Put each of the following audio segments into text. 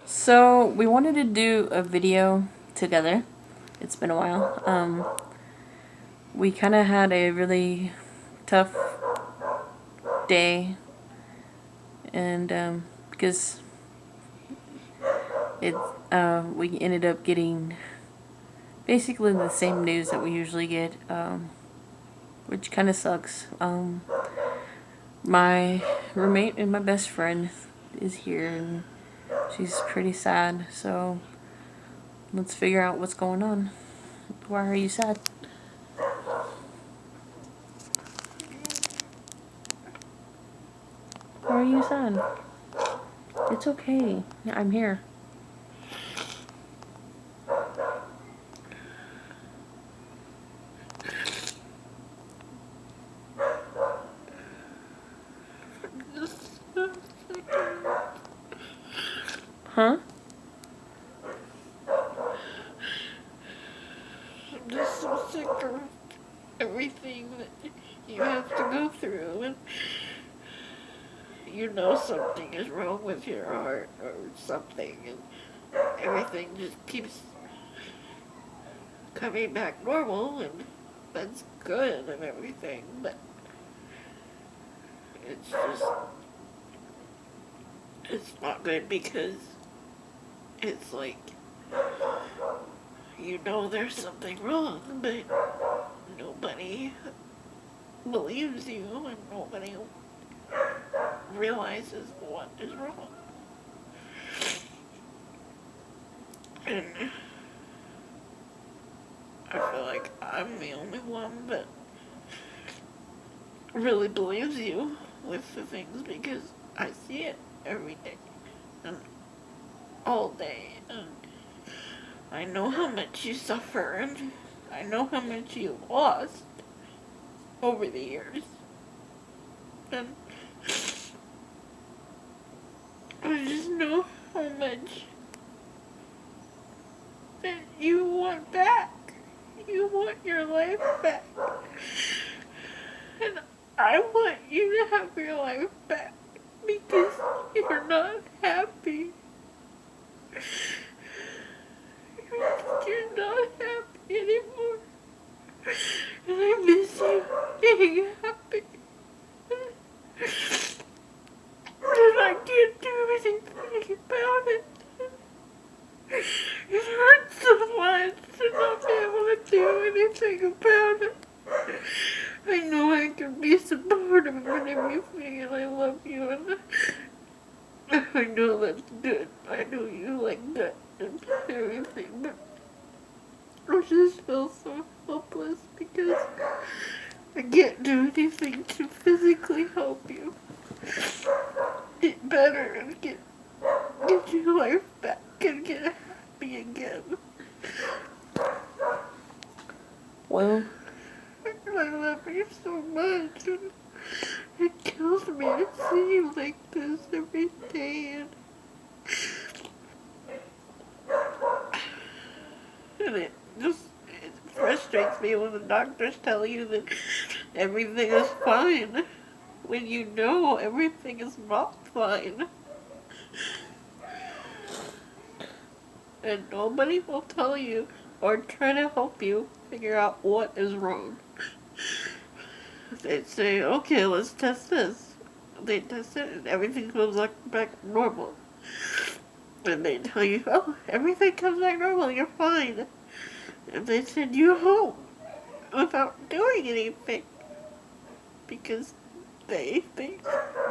So we wanted to do a video together. It's been a while. We kind of had a really tough day, and because it we ended up getting basically the same news that we usually get, which kind of sucks. My roommate and my best friend is here, and she's pretty sad. So let's figure out what's going on. Why are you sad? Why are you sad? It's okay. I'm here. Huh? I'm just so sick of everything that you have to go through, and you know something is wrong with your heart or something, and everything just keeps coming back normal, and that's good and everything, but it's just, it's not good because it's like, you know there's something wrong, but nobody believes you and nobody realizes what is wrong. And I feel like I'm the only one that really believes you with the things because I see it every day and all day, and I know how much you suffer, and I know how much you lost over the years, and I just know how much that you want back. You want your life back. And I want you to have your life back because you're not happy. You're not happy anymore. And I miss you being happy. And I can't do anything about it. It hurts so much to not be able to do anything about it. I know I can be supportive and everything, and I love you, and I know that's good. I know you like that and everything, but I just feel so helpless because I can't do anything to physically help you get better and get your life back and get happy again. Well, I love you so much, and it kills me to see you like this every day, and it frustrates me when the doctors tell you that everything is fine when you know everything is not fine. And nobody will tell you or try to help you figure out what is wrong. They'd say, okay, let's test this. They test it and everything comes back normal. And they tell you, oh, everything comes back normal, you're fine. And they send you home without doing anything because they think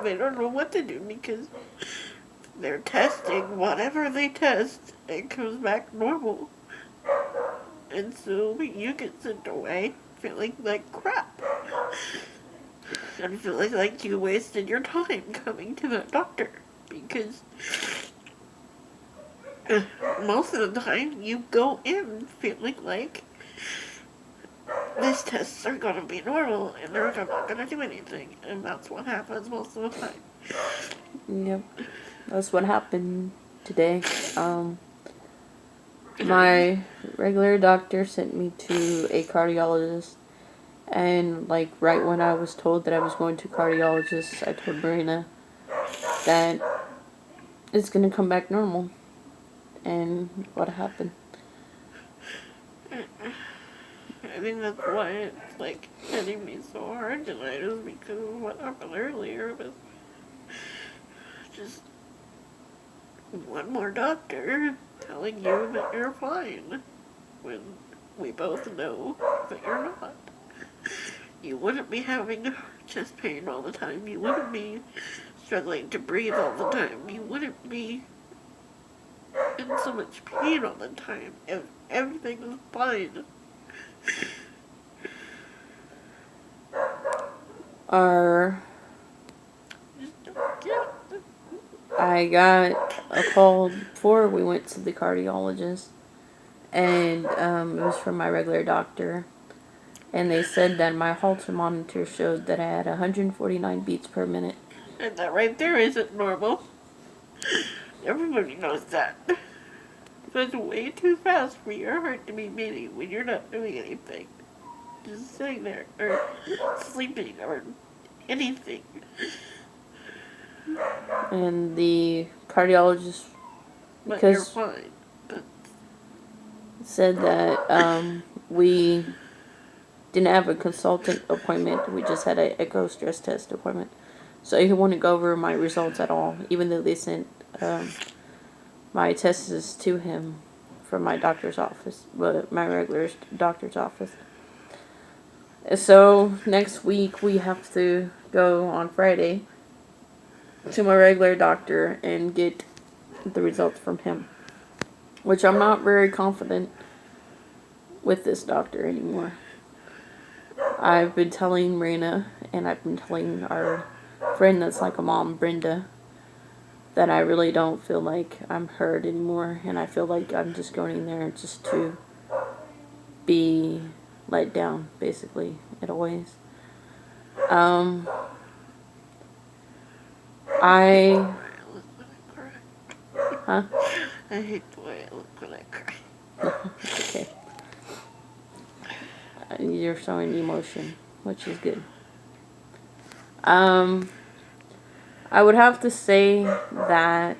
they don't know what to do because they're testing whatever they test. It comes back normal. And so you get sent away feeling like crap. And feeling like you wasted your time coming to that doctor. Because most of the time you go in feeling like these tests are gonna be normal and they're not gonna do anything. And that's what happens most of the time. yep. That's what happened today. My regular doctor sent me to a cardiologist, and like right when I was told that I was going to cardiologist, I told Marina that it's gonna come back normal. and what happened? I think that's why it's like hitting me so hard tonight is because of what happened earlier was just one more doctor telling you that you're fine when we both know that you're not. You wouldn't be having chest pain all the time. You wouldn't be struggling to breathe all the time. You wouldn't be in so much pain all the time if everything was fine. Just don't get it. I got a call before we went to the cardiologist, and it was from my regular doctor, and they said that my Holter monitor showed that I had 149 beats per minute. And that right there isn't normal. Everybody knows that. That's way too fast for your heart to be beating when you're not doing anything. Just sitting there, or sleeping, or anything. And the cardiologist, But you're because fine. But said that we didn't have a consultant appointment. We just had an echo stress test appointment. So he wouldn't go over my results at all, even though they sent my tests to him from my doctor's office, but my regular doctor's office. So next week we have to go on Friday to my regular doctor and get the results from him, which I'm not very confident with this doctor anymore. I've been telling Marina, and I've been telling our friend that's like a mom, Brenda, that I really don't feel like I'm heard anymore, and I feel like I'm just going in there just to be let down, basically, in a ways. I look when I cry. Huh? I hate the way I look when I cry. Okay. You're showing emotion, which is good. I would have to say that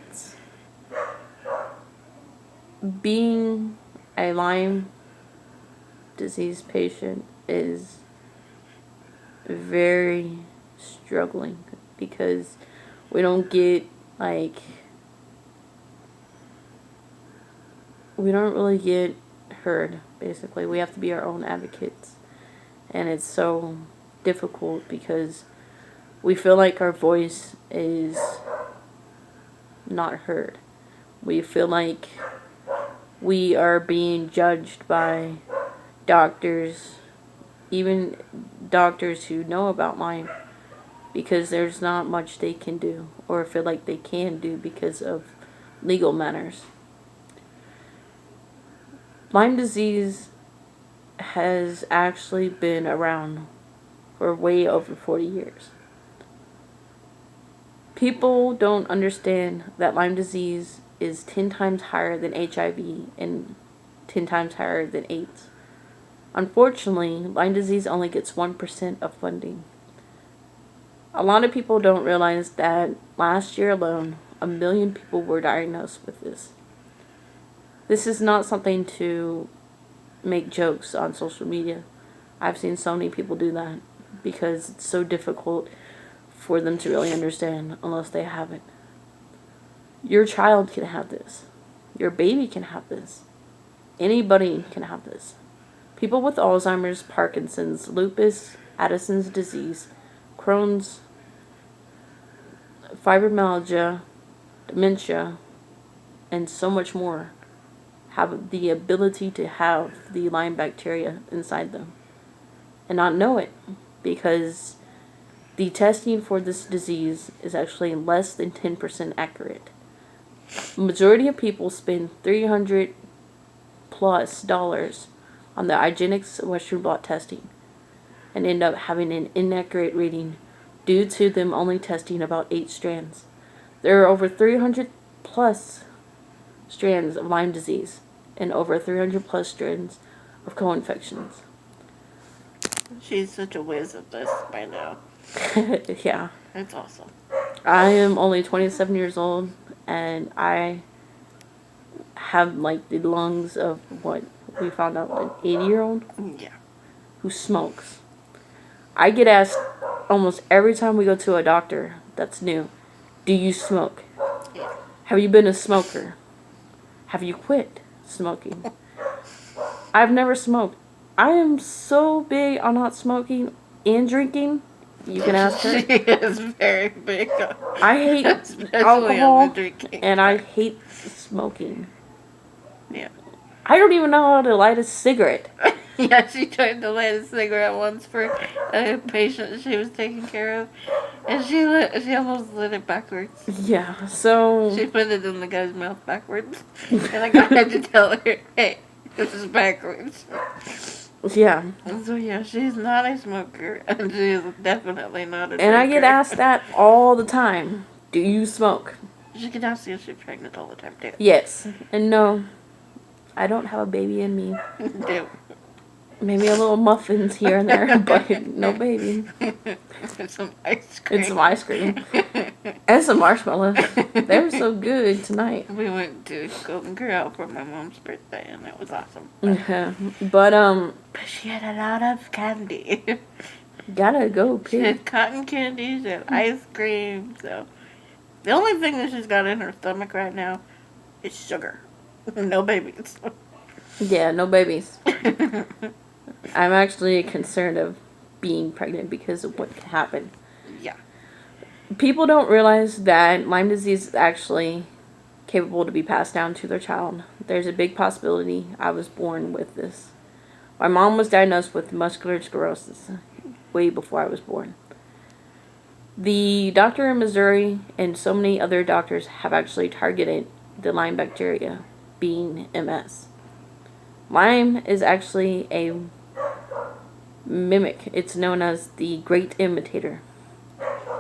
being a Lyme disease patient is very struggling because we don't get, like, we don't really get heard, basically. We have to be our own advocates. And it's so difficult because we feel like our voice is not heard. We feel like we are being judged by doctors, even doctors who know about Lyme, because there's not much they can do or feel like they can do because of legal matters. Lyme disease has actually been around for way over 40 years. People don't understand that Lyme disease is 10 times higher than HIV and 10 times higher than AIDS. Unfortunately, Lyme disease only gets 1% of funding. A lot of people don't realize that last year alone, 1 million people were diagnosed with this. This is not something to make jokes on social media. I've seen so many people do that because it's so difficult for them to really understand unless they have it. Your child can have this. Your baby can have this. Anybody can have this. People with Alzheimer's, Parkinson's, lupus, Addison's disease, Crohn's, fibromyalgia, dementia, and so much more have the ability to have the Lyme bacteria inside them and not know it, because the testing for this disease is actually less than 10% accurate. Majority of people spend $300+ on the IGeneX Western blot testing and end up having an inaccurate reading due to them only testing about 8 strands. There are over 300+ strands of Lyme disease and over 300+ strands of co-infections. She's such a whiz at this by now. Yeah. That's awesome. I am only 27 years old, and I have like the lungs of what we found out an 80-year-old Yeah. who smokes. I get asked almost every time we go to a doctor that's new, do you smoke? Yeah. Have you been a smoker? Have you quit smoking? I've never smoked. I am so big on not smoking and drinking. You can ask her. She is very big. I hate Especially alcohol on the drinking. and I hate smoking. Yeah. I don't even know how to light a cigarette. Yeah, she tried to light a cigarette once for a patient she was taking care of, and she almost lit it backwards. Yeah, so She put it in the guy's mouth backwards, and the guy had to tell her, "Hey, this is backwards." yeah. And so yeah, she's not a smoker, and she is definitely not a. And I get drinker. asked that all the time. Do you smoke? She get asked if she's pregnant all the time too. Yes. And no, I don't have a baby in me. Do. Maybe a little muffins here and there, but no baby. Some ice cream. It's some ice cream. And some marshmallows. They're so good tonight. We went to Golden Corral for my mom's birthday, and it was awesome. But But she had a lot of candy. gotta go She pig. had cotton candy, she had ice cream, so. The only thing that she's got in her stomach right now is sugar. No babies. Yeah, no babies. I'm actually concerned of being pregnant because of what could happen. Yeah. People don't realize that Lyme disease is actually capable to be passed down to their child. There's a big possibility I was born with this. My mom was diagnosed with muscular sclerosis way before I was born. The doctor in Missouri and so many other doctors have actually targeted the Lyme bacteria, being MS. Lyme is actually a mimic. It's known as the great imitator.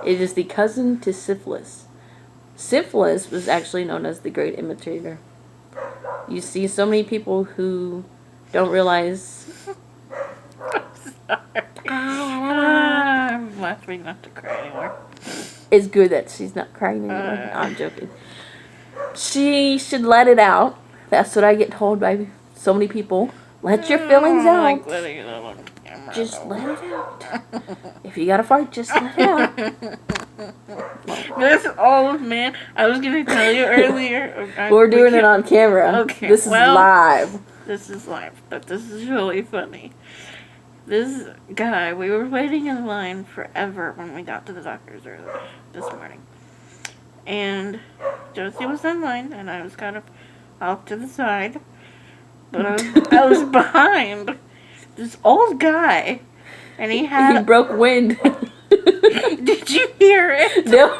It is the cousin to syphilis. Syphilis was actually known as the great imitator. You see so many people who don't realize. I'm laughing not to cry anymore. It's good that she's not crying anymore. I'm joking. She should let it out. That's what I get told by so many people. Let your feelings out. Like letting it out on camera. Just let it out. If you gotta fart, just let it out. This old man, I was gonna tell you earlier. We're doing it on camera. Okay, This is well- live. This is live, but this is really funny. This guy, we were waiting in line forever when we got to the doctor's early this morning. And Josie was in line, and I was kind of off to the side. But I was behind this old guy, and he He had... broke wind. Did you hear it? No.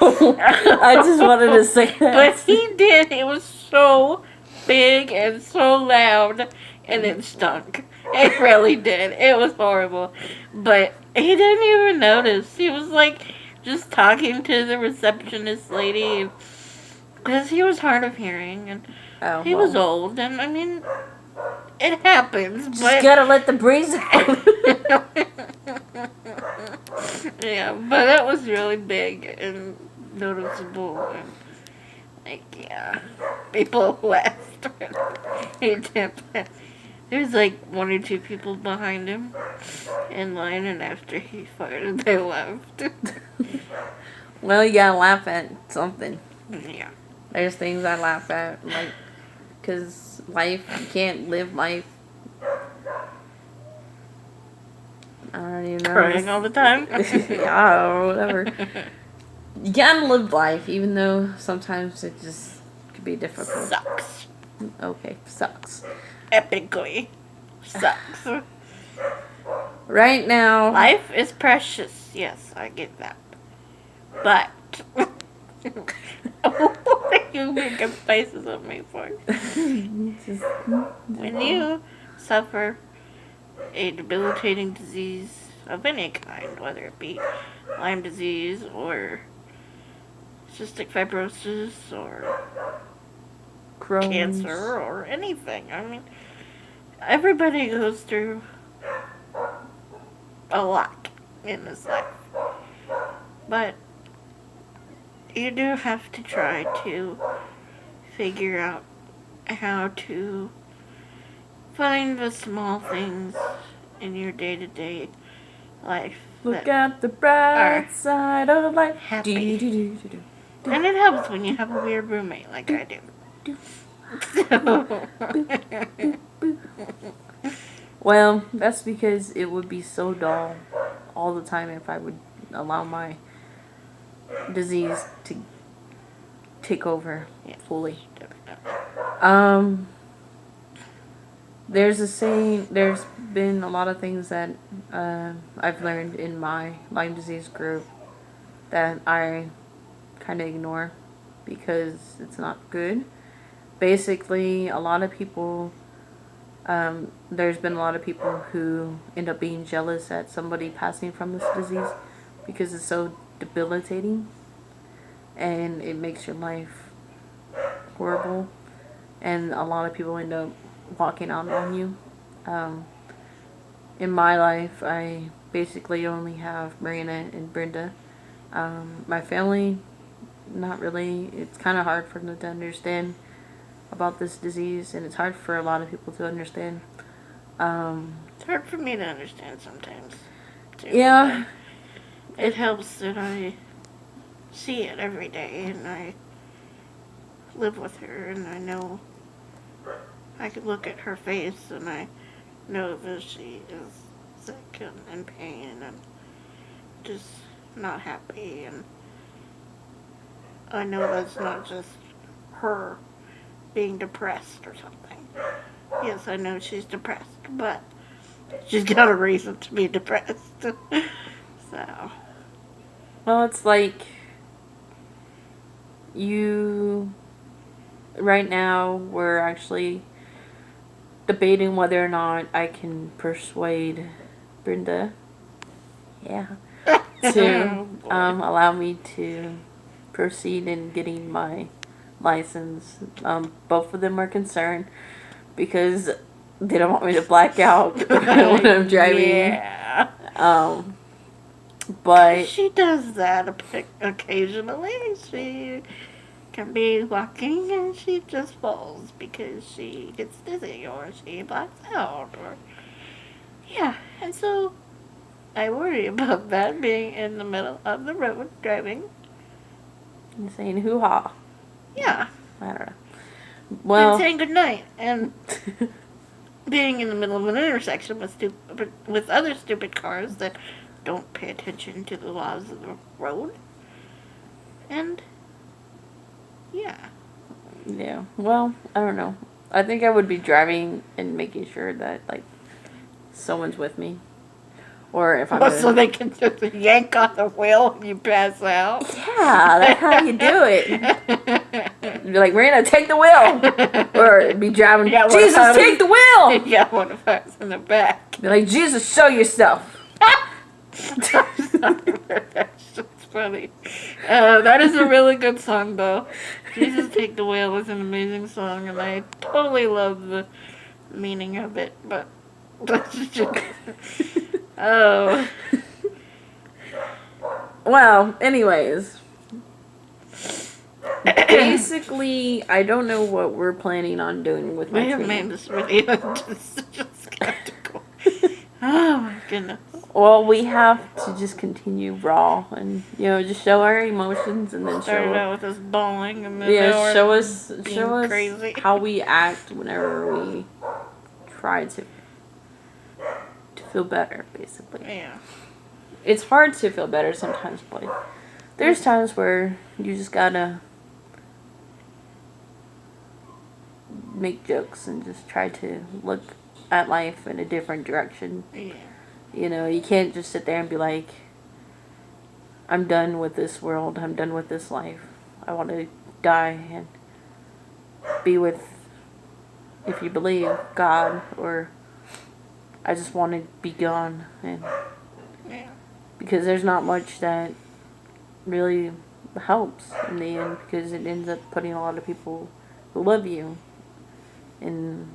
I just wanted to say that. But he did. It was so big and so loud, and it stunk. It really did. It was horrible. But he didn't even notice. He was like just talking to the receptionist lady because he was hard of hearing and he was old. And I mean, it happens. Just But gotta let the breeze out. yeah, but that was really big and noticeable. And, like, yeah, people laughed. He did. There's like one or two people behind him in line, and after he farted, they left. Well, you gotta laugh at something. Yeah. There's things I laugh at, like, because life, you can't live life. I don't even know. Crying all the time. Yeah, or whatever. You gotta live life, even though sometimes it just could be difficult. Sucks. Okay, sucks. Epically. Sucks. Right now, Life is precious. Yes, I get that. But. What are you making faces at me for? When you suffer a debilitating disease of any kind, whether it be Lyme disease or cystic fibrosis or Crohn's. cancer or anything, I mean, everybody goes through a lot in this life. But you do have to try to figure out how to find the small things in your day-to-day life Look that at the bright are side of life. happy. Do-do-do-do-do. And it helps when you have a weird roommate like I do. Well, that's because it would be so dull all the time if I would allow my disease to take over fully. Um, there's a saying, there's been a lot of things that I've learned in my Lyme disease group that I kind of ignore because it's not good. Basically, a lot of people, there's been a lot of people who end up being jealous at somebody passing from this disease because it's so debilitating and it makes your life horrible, and a lot of people end up walking out on you. In my life, I basically only have Marina and Brenda. My family, not really. It's kind of hard for them to understand about this disease, and it's hard for a lot of people to understand. It's hard for me to understand sometimes, too. Yeah. It helps that I see it every day and I live with her and I know I can look at her face and I know that she is sick and in pain and just not happy, and I know that's not just her being depressed or something. Yes, I know she's depressed, but she's got a reason to be depressed. So. Well, it's like right now we're actually debating whether or not I can persuade Brenda, to allow me to proceed in getting my license. Both of them are concerned because they don't want me to black out when I'm driving. Yeah. But she does that occasionally. She can be walking and she just falls because she gets dizzy or she blacks out or yeah. And so I worry about that, being in the middle of the road driving. I'm saying hoo-ha. Yeah. I don't know. Well, and saying goodnight and being in the middle of an intersection with other stupid cars that don't pay attention to the laws of the road. And yeah. Yeah. Well, I don't know. I think I would be driving and making sure that like someone's with me, or if I'm so they can just yank on the wheel and you pass out. Yeah, that's how you do it. Be like, Marina, take the wheel, or be driving. Yeah, Jesus, take the wheel. Yeah, one of us in the back. Be like, Jesus, show yourself. That's just funny. That is a really good song, though. Jesus Take the Wheel is an amazing song, and I totally love the meaning of it, but oh. Well, anyways. Basically, I don't know what we're planning on doing with my We have tree. made this video just skeptical. Oh my goodness. Well, we have to just continue raw and, just show our emotions and then Started out with us bawling and then now show we're us crazy. how we act whenever we try to feel better, basically. Yeah. It's hard to feel better sometimes, but there's times where you just gotta make jokes and just try to look at life in a different direction. Yeah. You can't just sit there and be like, I'm done with this world, I'm done with this life. I want to die and be with, if you believe, God, or I just want to be gone. And Yeah. because there's not much that really helps in the end, because it ends up putting a lot of people who love you in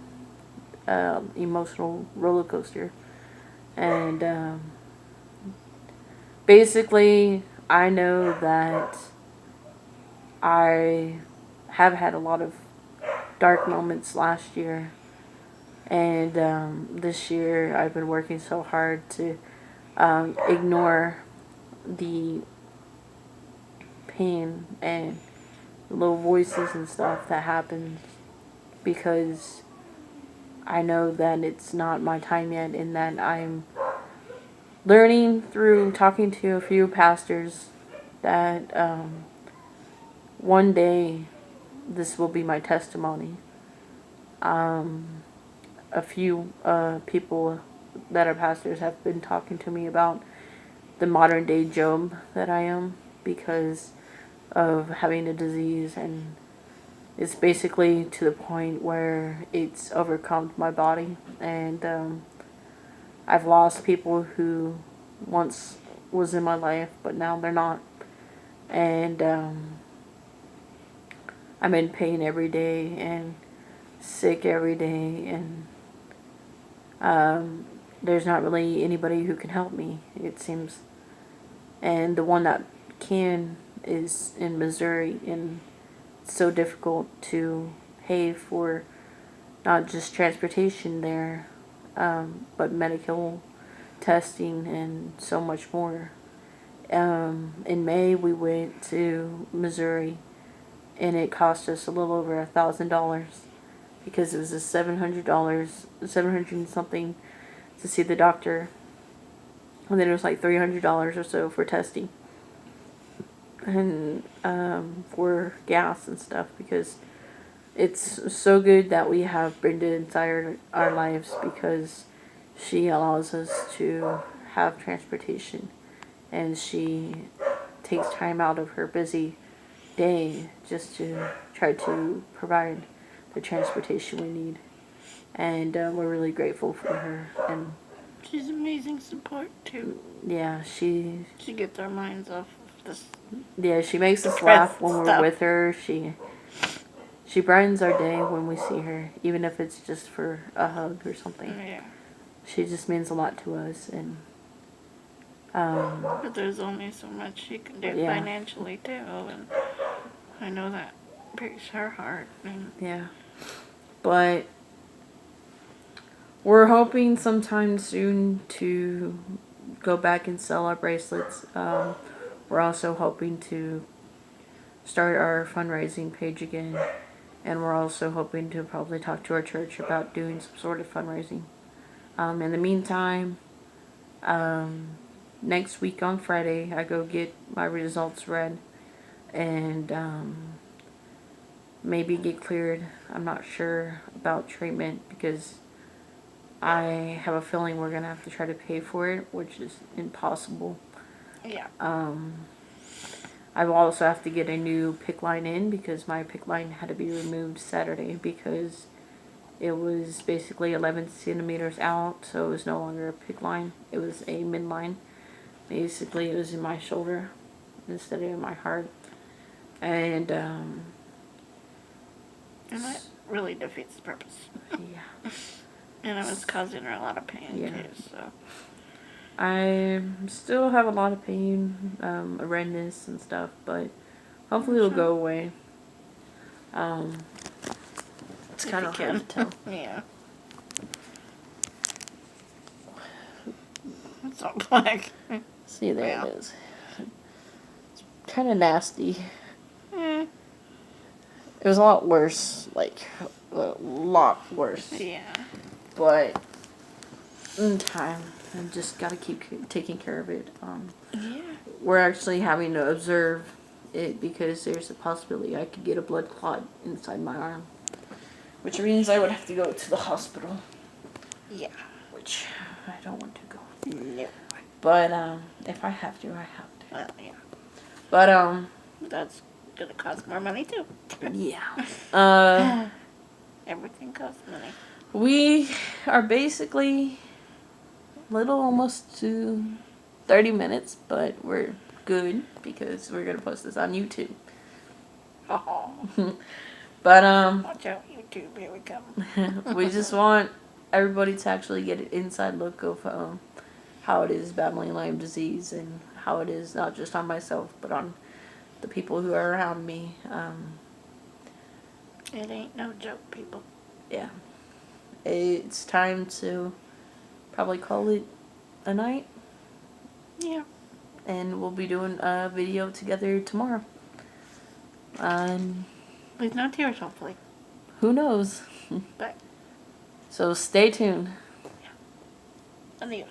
emotional roller coaster. And basically, I know that I have had a lot of dark moments last year. And this year I've been working so hard to ignore the pain and little voices and stuff that happens, because I know that it's not my time yet, and that I'm learning through talking to a few pastors that one day this will be my testimony. A few people that are pastors have been talking to me about the modern day Job that I am, because of having a disease, and it's basically to the point where it's overcome my body, and I've lost people who once was in my life, but now they're not, and I'm in pain every day and sick every day, and there's not really anybody who can help me, it seems. And the one that can is in Missouri, and it's so difficult to pay for not just transportation there, but medical testing and so much more. In May we went to Missouri, and it cost us a little over $1,000, because it was a $700, 700 and something to see the doctor, and then it was like $300 or so for testing, and for gas and stuff, because it's so good that we have Brenda inside our lives, because she allows us to have transportation, and she takes time out of her busy day just to try to provide the transportation we need. And we're really grateful for her. And She's amazing support too. yeah, she gets our minds off of this. Yeah, she makes us Depressed laugh when we're stuff. with her. She brightens our day when we see her, even if it's just for a hug or something. Yeah. She just means a lot to us, and But there's only so much she can do Yeah. financially too, and I know that breaks her heart. And yeah. But we're hoping sometime soon to go back and sell our bracelets. We're also hoping to start our fundraising page again, and we're also hoping to probably talk to our church about doing some sort of fundraising. In the meantime, next week on Friday, I go get my results read, and maybe get cleared. I'm not sure about treatment, because I have a feeling we're going to have to try to pay for it, which is impossible. yeah. I will also have to get a new PICC line in, because my PICC line had to be removed Saturday, because it was basically 11 centimeters out, so it was no longer a PICC line. It was a midline. Basically, it was in my shoulder instead of in my heart. And And that really defeats the purpose. yeah. And it was causing her a lot of pain Yeah. too. So I still have a lot of pain, redness and stuff, but hopefully it'll go away. It's if kind you of can. hard to tell. Yeah. It's all black. See, there Yeah. it is. It's kind of nasty. Eh, It was a lot worse, like a lot worse. yeah. But in time, I just gotta keep taking care of it. Yeah. We're actually having to observe it, because there's a possibility I could get a blood clot inside my arm, which means I would have to go to the hospital, Yeah. which I don't want to go. No. But if I have to, I have to. Well, yeah. But That's gonna cost more money too. yeah. Everything costs money. We are basically little almost to 30 minutes, but we're good, because we're gonna post this on YouTube. Oh. But Watch out, YouTube. Here we come. we just want everybody to actually get an inside look of how it is battling Lyme disease, and how it is not just on myself, but on the people who are around me. It ain't no joke, people. Yeah. It's time to probably call it a night. Yeah. And we'll be doing a video together tomorrow. And With no tears, hopefully. who knows? But So stay tuned. adios.